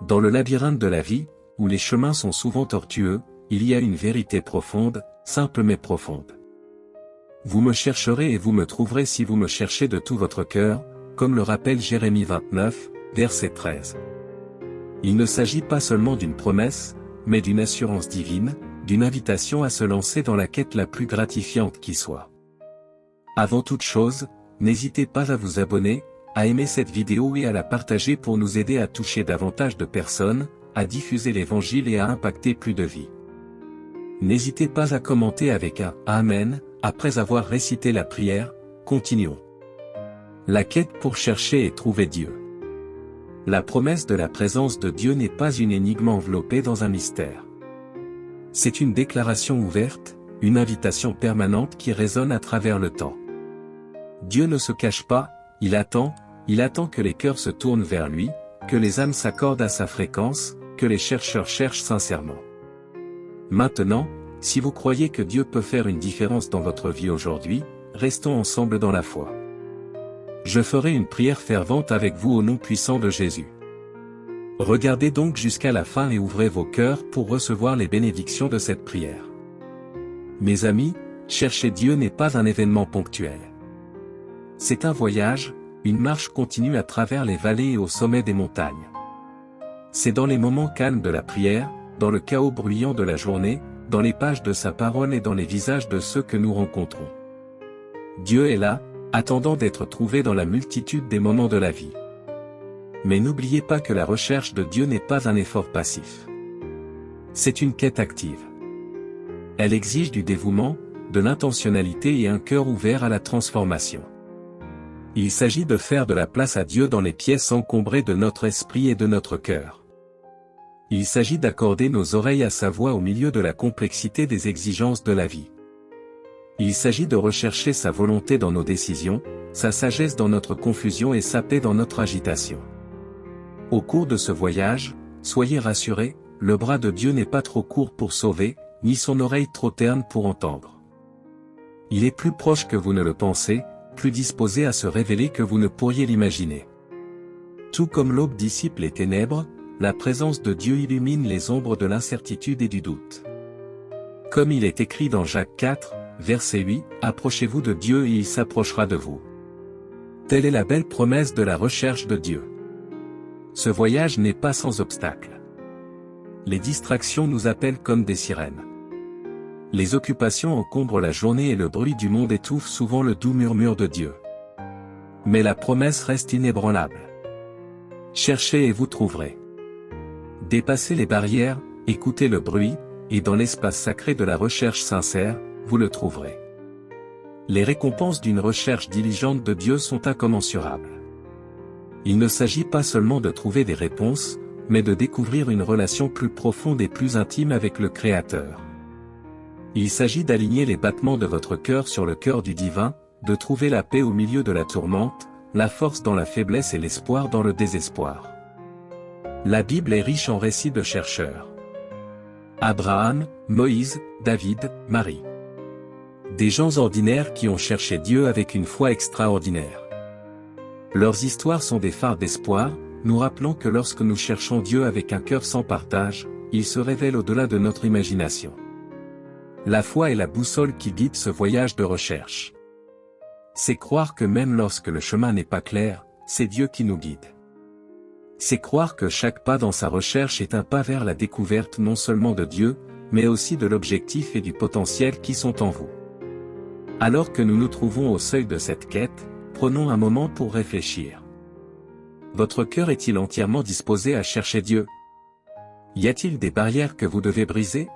Dans le labyrinthe de la vie, où les chemins sont souvent tortueux, il y a une vérité profonde, simple mais profonde. Vous me chercherez et vous me trouverez si vous me cherchez de tout votre cœur, comme le rappelle Jérémie 29, verset 13. Il ne s'agit pas seulement d'une promesse, mais d'une assurance divine, d'une invitation à se lancer dans la quête la plus gratifiante qui soit. Avant toute chose, n'hésitez pas à vous abonner, à aimer cette vidéo et à la partager pour nous aider à toucher davantage de personnes, à diffuser l'Évangile et à impacter plus de vies. N'hésitez pas à commenter avec un « Amen » après avoir récité la prière. Continuons. La quête pour chercher et trouver Dieu. La promesse de la présence de Dieu n'est pas une énigme enveloppée dans un mystère. C'est une déclaration ouverte, une invitation permanente qui résonne à travers le temps. Dieu ne se cache pas, il attend que les cœurs se tournent vers lui, que les âmes s'accordent à sa fréquence, que les chercheurs cherchent sincèrement. Maintenant, si vous croyez que Dieu peut faire une différence dans votre vie aujourd'hui, restons ensemble dans la foi. Je ferai une prière fervente avec vous au nom puissant de Jésus. Regardez donc jusqu'à la fin et ouvrez vos cœurs pour recevoir les bénédictions de cette prière. Mes amis, chercher Dieu n'est pas un événement ponctuel. C'est un voyage, une marche continue à travers les vallées et au sommet des montagnes. C'est dans les moments calmes de la prière, dans le chaos bruyant de la journée, dans les pages de sa parole et dans les visages de ceux que nous rencontrons. Dieu est là, attendant d'être trouvé dans la multitude des moments de la vie. Mais n'oubliez pas que la recherche de Dieu n'est pas un effort passif. C'est une quête active. Elle exige du dévouement, de l'intentionnalité et un cœur ouvert à la transformation. Il s'agit de faire de la place à Dieu dans les pièces encombrées de notre esprit et de notre cœur. Il s'agit d'accorder nos oreilles à sa voix au milieu de la complexité des exigences de la vie. Il s'agit de rechercher sa volonté dans nos décisions, sa sagesse dans notre confusion et sa paix dans notre agitation. Au cours de ce voyage, soyez rassurés, le bras de Dieu n'est pas trop court pour sauver, ni son oreille trop terne pour entendre. Il est plus proche que vous ne le pensez, plus disposé à se révéler que vous ne pourriez l'imaginer. Tout comme l'aube dissipe les ténèbres, la présence de Dieu illumine les ombres de l'incertitude et du doute. Comme il est écrit dans Jacques 4, verset 8, « Approchez-vous de Dieu et il s'approchera de vous ». Telle est la belle promesse de la recherche de Dieu. Ce voyage n'est pas sans obstacle. Les distractions nous appellent comme des sirènes. Les occupations encombrent la journée et le bruit du monde étouffe souvent le doux murmure de Dieu. Mais la promesse reste inébranlable. Cherchez et vous trouverez. Dépassez les barrières, écoutez le bruit, et dans l'espace sacré de la recherche sincère, vous le trouverez. Les récompenses d'une recherche diligente de Dieu sont incommensurables. Il ne s'agit pas seulement de trouver des réponses, mais de découvrir une relation plus profonde et plus intime avec le Créateur. Il s'agit d'aligner les battements de votre cœur sur le cœur du divin, de trouver la paix au milieu de la tourmente, la force dans la faiblesse et l'espoir dans le désespoir. La Bible est riche en récits de chercheurs. Abraham, Moïse, David, Marie. Des gens ordinaires qui ont cherché Dieu avec une foi extraordinaire. Leurs histoires sont des phares d'espoir, nous rappelant que lorsque nous cherchons Dieu avec un cœur sans partage, il se révèle au-delà de notre imagination. La foi est la boussole qui guide ce voyage de recherche. C'est croire que même lorsque le chemin n'est pas clair, c'est Dieu qui nous guide. C'est croire que chaque pas dans sa recherche est un pas vers la découverte non seulement de Dieu, mais aussi de l'objectif et du potentiel qui sont en vous. Alors que nous nous trouvons au seuil de cette quête, prenons un moment pour réfléchir. Votre cœur est-il entièrement disposé à chercher Dieu? Y a-t-il des barrières que vous devez briser?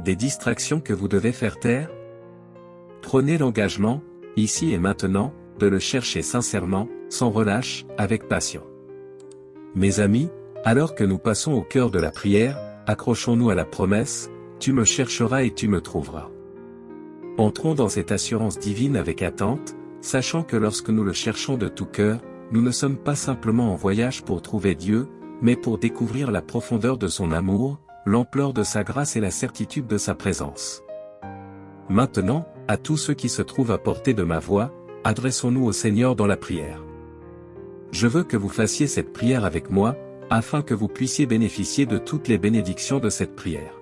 Des distractions que vous devez faire taire? Prenez l'engagement, ici et maintenant, de le chercher sincèrement, sans relâche, avec passion. Mes amis, alors que nous passons au cœur de la prière, accrochons-nous à la promesse, « Tu me chercheras et tu me trouveras ». Entrons dans cette assurance divine avec attente, sachant que lorsque nous le cherchons de tout cœur, nous ne sommes pas simplement en voyage pour trouver Dieu, mais pour découvrir la profondeur de son amour, l'ampleur de sa grâce et la certitude de sa présence. Maintenant, à tous ceux qui se trouvent à portée de ma voix, adressons-nous au Seigneur dans la prière. Je veux que vous fassiez cette prière avec moi, afin que vous puissiez bénéficier de toutes les bénédictions de cette prière.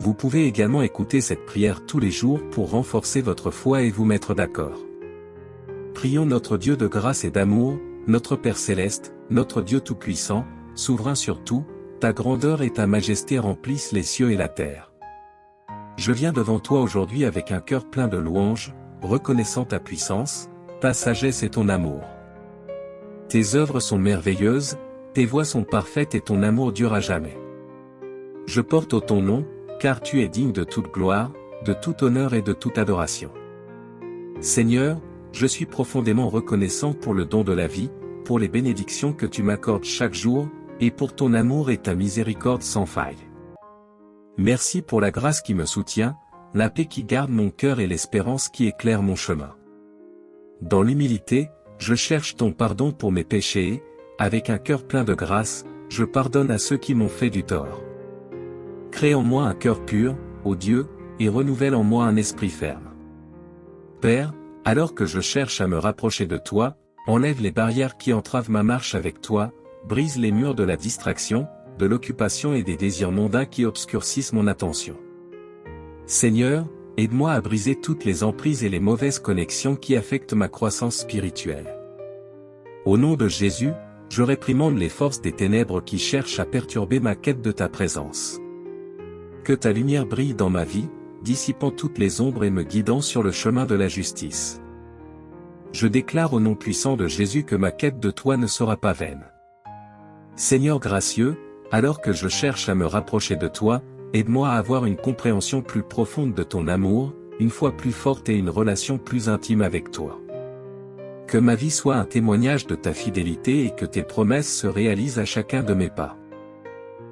Vous pouvez également écouter cette prière tous les jours pour renforcer votre foi et vous mettre d'accord. Prions notre Dieu de grâce et d'amour, notre Père céleste, notre Dieu tout-puissant, souverain sur tout, ta grandeur et ta majesté remplissent les cieux et la terre. Je viens devant toi aujourd'hui avec un cœur plein de louanges, reconnaissant ta puissance, ta sagesse et ton amour. Tes œuvres sont merveilleuses, tes voies sont parfaites et ton amour dure à jamais. Je porte au ton nom, car tu es digne de toute gloire, de tout honneur et de toute adoration. Seigneur, je suis profondément reconnaissant pour le don de la vie, pour les bénédictions que tu m'accordes chaque jour, et pour ton amour et ta miséricorde sans faille. Merci pour la grâce qui me soutient, la paix qui garde mon cœur et l'espérance qui éclaire mon chemin. Dans l'humilité, je cherche ton pardon pour mes péchés et, avec un cœur plein de grâce, je pardonne à ceux qui m'ont fait du tort. Crée en moi un cœur pur, ô Dieu, et renouvelle en moi un esprit ferme. Père, alors que je cherche à me rapprocher de toi, enlève les barrières qui entravent ma marche avec toi, brise les murs de la distraction, de l'occupation et des désirs mondains qui obscurcissent mon attention. Seigneur, aide-moi à briser toutes les emprises et les mauvaises connexions qui affectent ma croissance spirituelle. Au nom de Jésus, je réprimande les forces des ténèbres qui cherchent à perturber ma quête de ta présence. Que ta lumière brille dans ma vie, dissipant toutes les ombres et me guidant sur le chemin de la justice. Je déclare au nom puissant de Jésus que ma quête de toi ne sera pas vaine. Seigneur gracieux, alors que je cherche à me rapprocher de toi, aide-moi à avoir une compréhension plus profonde de ton amour, une foi plus forte et une relation plus intime avec toi. Que ma vie soit un témoignage de ta fidélité et que tes promesses se réalisent à chacun de mes pas.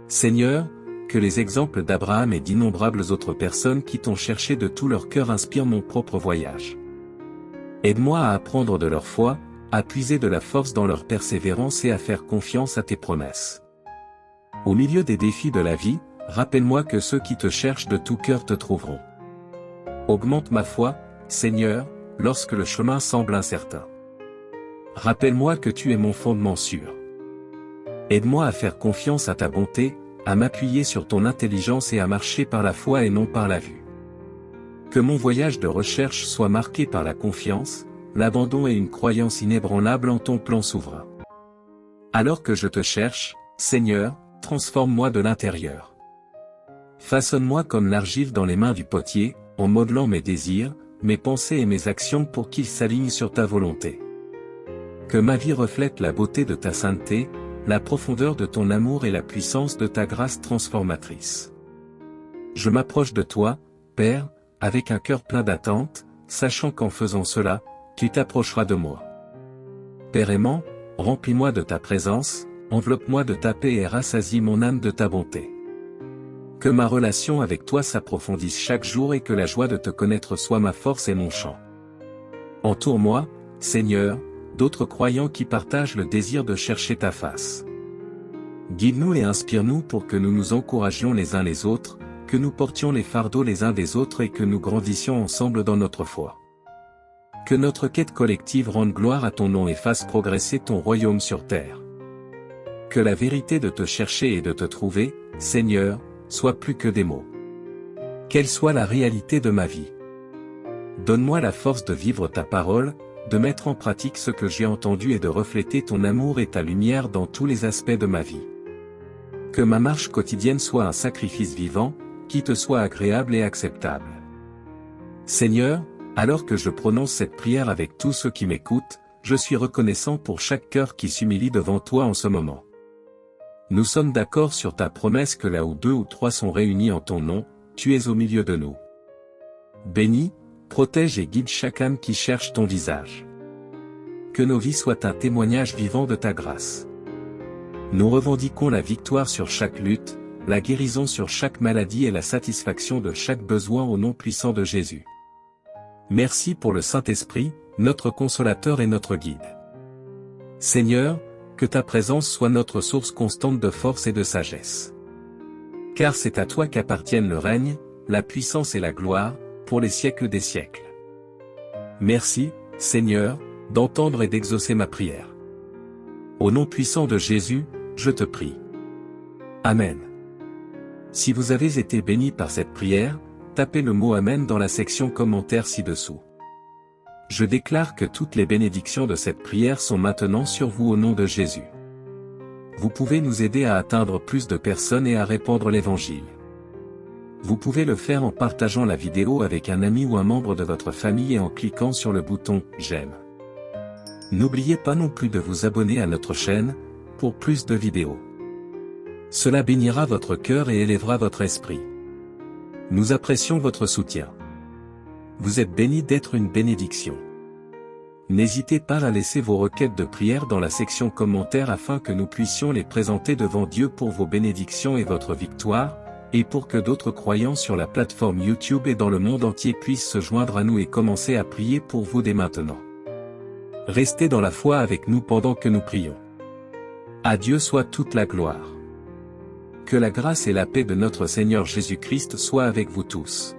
Seigneur, que les exemples d'Abraham et d'innombrables autres personnes qui t'ont cherché de tout leur cœur inspirent mon propre voyage. Aide-moi à apprendre de leur foi, à puiser de la force dans leur persévérance et à faire confiance à tes promesses. Au milieu des défis de la vie, rappelle-moi que ceux qui te cherchent de tout cœur te trouveront. Augmente ma foi, Seigneur, lorsque le chemin semble incertain. Rappelle-moi que tu es mon fondement sûr. Aide-moi à faire confiance à ta bonté, à m'appuyer sur ton intelligence et à marcher par la foi et non par la vue. Que mon voyage de recherche soit marqué par la confiance, l'abandon et une croyance inébranlable en ton plan souverain. Alors que je te cherche, Seigneur, transforme-moi de l'intérieur. Façonne-moi comme l'argile dans les mains du potier, en modelant mes désirs, mes pensées et mes actions pour qu'ils s'alignent sur ta volonté. Que ma vie reflète la beauté de ta sainteté, la profondeur de ton amour et la puissance de ta grâce transformatrice. Je m'approche de toi, Père, avec un cœur plein d'attente, sachant qu'en faisant cela, tu t'approcheras de moi. Père aimant, remplis-moi de ta présence, enveloppe-moi de ta paix et rassasie mon âme de ta bonté. Que ma relation avec toi s'approfondisse chaque jour et que la joie de te connaître soit ma force et mon chant. Entoure-moi, Seigneur, d'autres croyants qui partagent le désir de chercher ta face. Guide-nous et inspire-nous pour que nous nous encouragions les uns les autres, que nous portions les fardeaux les uns des autres et que nous grandissions ensemble dans notre foi. Que notre quête collective rende gloire à ton nom et fasse progresser ton royaume sur terre. Que la vérité de te chercher et de te trouver, Seigneur, soit plus que des mots. Quelle soit la réalité de ma vie. Donne-moi la force de vivre ta parole, de mettre en pratique ce que j'ai entendu et de refléter ton amour et ta lumière dans tous les aspects de ma vie. Que ma marche quotidienne soit un sacrifice vivant, qui te soit agréable et acceptable. Seigneur, alors que je prononce cette prière avec tous ceux qui m'écoutent, je suis reconnaissant pour chaque cœur qui s'humilie devant toi en ce moment. Nous sommes d'accord sur ta promesse que là où 2 ou 3 sont réunis en ton nom, tu es au milieu de nous. Bénis, protège et guide chaque âme qui cherche ton visage. Que nos vies soient un témoignage vivant de ta grâce. Nous revendiquons la victoire sur chaque lutte, la guérison sur chaque maladie et la satisfaction de chaque besoin au nom puissant de Jésus. Merci pour le Saint-Esprit, notre consolateur et notre guide. Seigneur, que ta présence soit notre source constante de force et de sagesse. Car c'est à toi qu'appartiennent le règne, la puissance et la gloire, pour les siècles des siècles. Merci, Seigneur, d'entendre et d'exaucer ma prière. Au nom puissant de Jésus, je te prie. Amen. Si vous avez été béni par cette prière, tapez le mot Amen dans la section commentaires ci-dessous. Je déclare que toutes les bénédictions de cette prière sont maintenant sur vous au nom de Jésus. Vous pouvez nous aider à atteindre plus de personnes et à répandre l'Évangile. Vous pouvez le faire en partageant la vidéo avec un ami ou un membre de votre famille et en cliquant sur le bouton « J'aime ». N'oubliez pas non plus de vous abonner à notre chaîne, pour plus de vidéos. Cela bénira votre cœur et élèvera votre esprit. Nous apprécions votre soutien. Vous êtes bénis d'être une bénédiction. N'hésitez pas à laisser vos requêtes de prière dans la section commentaires afin que nous puissions les présenter devant Dieu pour vos bénédictions et votre victoire, et pour que d'autres croyants sur la plateforme YouTube et dans le monde entier puissent se joindre à nous et commencer à prier pour vous dès maintenant. Restez dans la foi avec nous pendant que nous prions. À Dieu soit toute la gloire. Que la grâce et la paix de notre Seigneur Jésus-Christ soient avec vous tous.